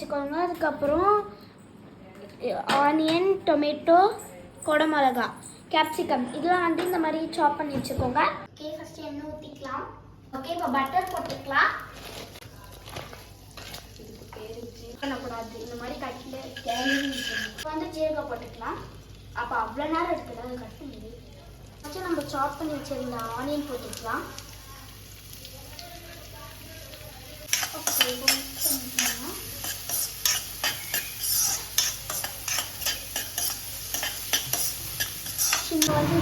வச்சுக்கோங்க. அதுக்கப்புறம் onion, tomato, குடமிளகா, கேப்சிகம் இதெல்லாம் வந்து இந்த மாதிரி சாப் பண்ணி வச்சுக்கோங்க. ஓகே, ஃபஸ்ட்டு எண்ணெய் ஊற்றிக்கலாம். ஓகே, இப்போ பட்டர் போட்டுக்கலாம். பண்ணக்கூடாது, இந்த மாதிரி கட்டில் இப்போ வந்து ஜீரகம் போட்டுக்கலாம். அப்போ அவ்வளோ நேரம் எடுத்துக்கலாம், அது கட் பண்ணி ஃபஸ்ட்டு நம்ம சாப் பண்ணி வச்சுருந்த ஆனியன் போட்டுக்கலாம். ஓகே, இப்போ மிக்ஸ் பண்ணிக்கலாம். இங்கே வந்து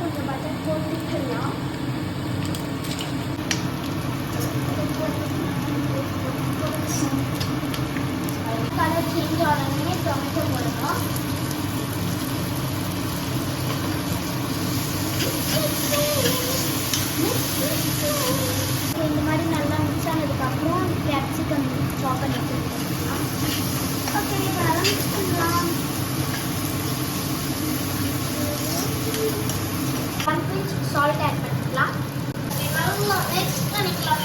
கொஞ்சம் பட்டர் போட்டுக்கலாம். கலர் சேஞ்ச் ஆனதுமே டொமேட்டோ போடணும். இந்த மாதிரி நல்லா மிக்ஸ் ஆனதுக்கப்புறம் கேப்சிகம் சாப் பண்ணி வச்சுருக்கோம். ஓகே, இப்போ நல்லா மிக்ஸ் பண்ணலாம். 1 pinch சால்ட் ஆட் பண்ணிக்கலாம். நல்லா மிக்ஸ் பண்ணிக்கலாம்.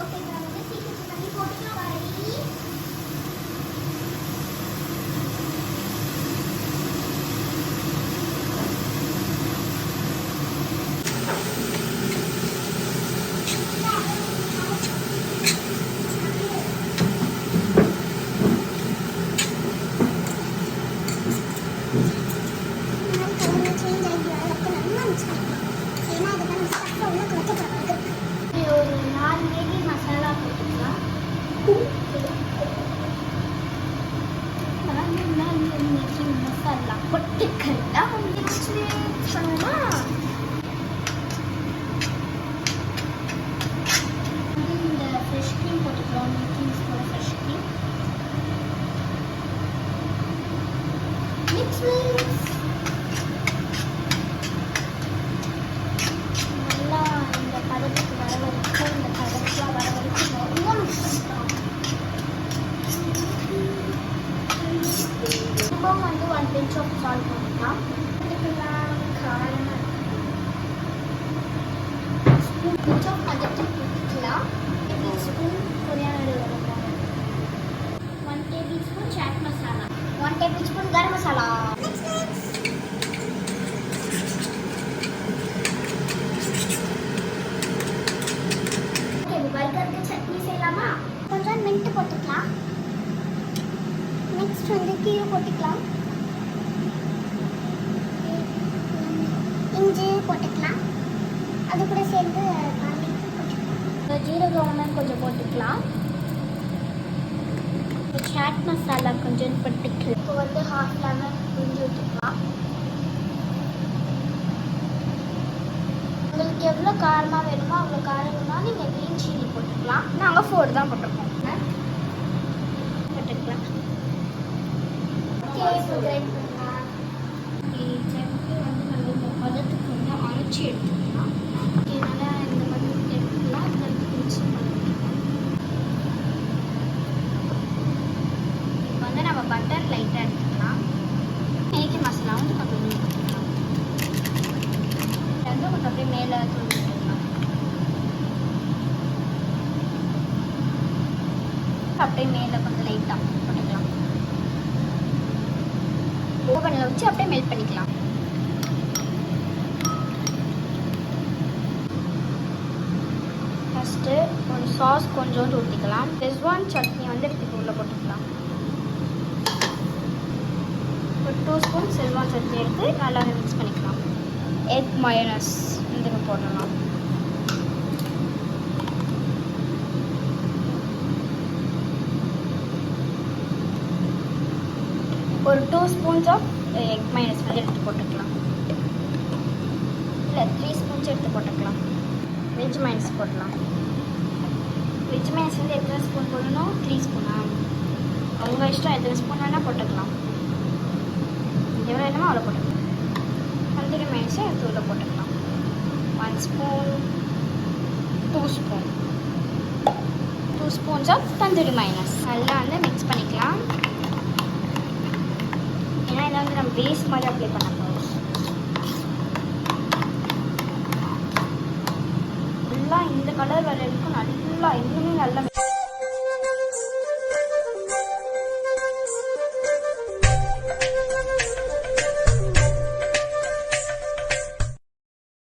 ஓகே, நான் வந்து சீக்கிரம் பண்ணி போட்டுக்கலாம். ஒரு 4 மேகி மசாலா போட்டுக்கலாம். மேகி மசாலா போட்டுக்கலாம். நெக்ஸ்ட் பண்ணுவோமா? இந்த ஃப்ரெஷ் க்ரீம் போட்டுக்கலாம். மில்கிங்ஸ் போட ஃப்ரெஷ் க்ரீம் மிக்ஸ் நல்லா இந்த பதத்துக்கு வர வரைக்கும், இந்த பதத்துலாம் வர வரைக்கும் நல்லா மிக்ஸ் பண்ணிக்கலாம். இப்போ வந்து 1 pinch ஆஃப் சால்ட் போட்டுக்கலாம். காரம் ஸ்பூன் ஆஃப் மஞ்சள் போட்டுக்கலாம். 1 டீஸ்பூன் கொரியாண்டர் போட்டுக்கலாம். 1 tablespoon chat masala, 1 tablespoon garam masala. பர்கருக்கு chutney செய்யலாமா? கொஞ்சம் மின்ட் போட்டுக்கலாம். நெக்ஸ்ட் வந்து கீரை போட்டுக்கலாம். இஞ்சி போட்டுக்கலாம். அது கூட சேர்ந்து ஜீரகம் கொஞ்சம் போட்டுக்கலாம். சாட் மசாலா கொஞ்சம் போட்டுக்கலாம். இப்போ வந்து 1/2 லெமன் புழிஞ்சு விட்டுக்கலாம். உங்களுக்கு எவ்வளோ காரமாக வேணுமோ அவ்வளோ காரம் வேணும்னா நீங்கள் க்ரீன் சில்லி போட்டுக்கலாம். நாங்கள் 4 தான் போட்டிருக்கோம். போட்டுக்கலாம். ஓகே, இப்போ கிரைண்ட் பண்ணலாம். சட்னி வந்து நல்லா இந்த பதத்துக்கு வந்து அரைச்சி எடுத்துக்கலாம். நல்லா இந்த பதத்துக்கு எடுத்துக்கலாம். மிக்ஸ் பண்ணிக்கலாம். இப்போ வந்து நம்ம பட்டர் லைட்டாக எடுத்துக்கலாம். மேகி மசாலா வந்து கொஞ்சம் போட்டுக்கலாம். வந்து கொஞ்சம் அப்படியே மேலே தூள் போட்டுக்கலாம். அப்படியே மேலே கொஞ்சம் லைட்டாக போட்டுக்கலாம். ஓவனில் வச்சு அப்படியே மெல்ட் பண்ணிக்கலாம். ஃபஸ்ட்டு ஒரு சாஸ் கொஞ்சோண்டு ஊற்றிக்கலாம். செஸ்வான் சட்னி வந்து எடுத்து உள்ளே போட்டுக்கலாம். ஒரு 2 ஸ்பூன் செஸ்வான் சட்னி எடுத்து நல்லா மிக்ஸ் பண்ணிக்கலாம். எக் மயோனஸ் இதுக்கு போடலாம். ஒரு 2 ஸ்பூன்ஸ் ஆஃப் எக் மயோனஸ் வந்து எடுத்து போட்டுக்கலாம். இல்லை 3 ஸ்பூன்ஸ் எடுத்து போட்டுக்கலாம். வெஜ் மயோனஸ் போடலாம். வெஜ் மயோனஸ் வந்து எத்தனை ஸ்பூன் போடணும்? 3 ஸ்பூனா? அவங்க இஷ்டம், எத்தனை ஸ்பூன் வேணால் போட்டுக்கலாம். எவ்வளோ வேணுமோ அவ்வளோ போட்டுக்கலாம். தந்தூரி மயோனஸை எடுத்து உள்ள போட்டுக்கலாம். 1 spoon, 2 spoon, 2 spoons of tandoori mayonnaise நல்லா வந்து மிக்ஸ் பண்ணிக்கலாம். ஏன்னா இதை வந்து நம்ம பேஸ் மாதிரி அப்ளை பண்ண போகிறோம். நல்லா இந்த கலர் வர வரைக்கும் நல்லா இன்னுமே நல்லா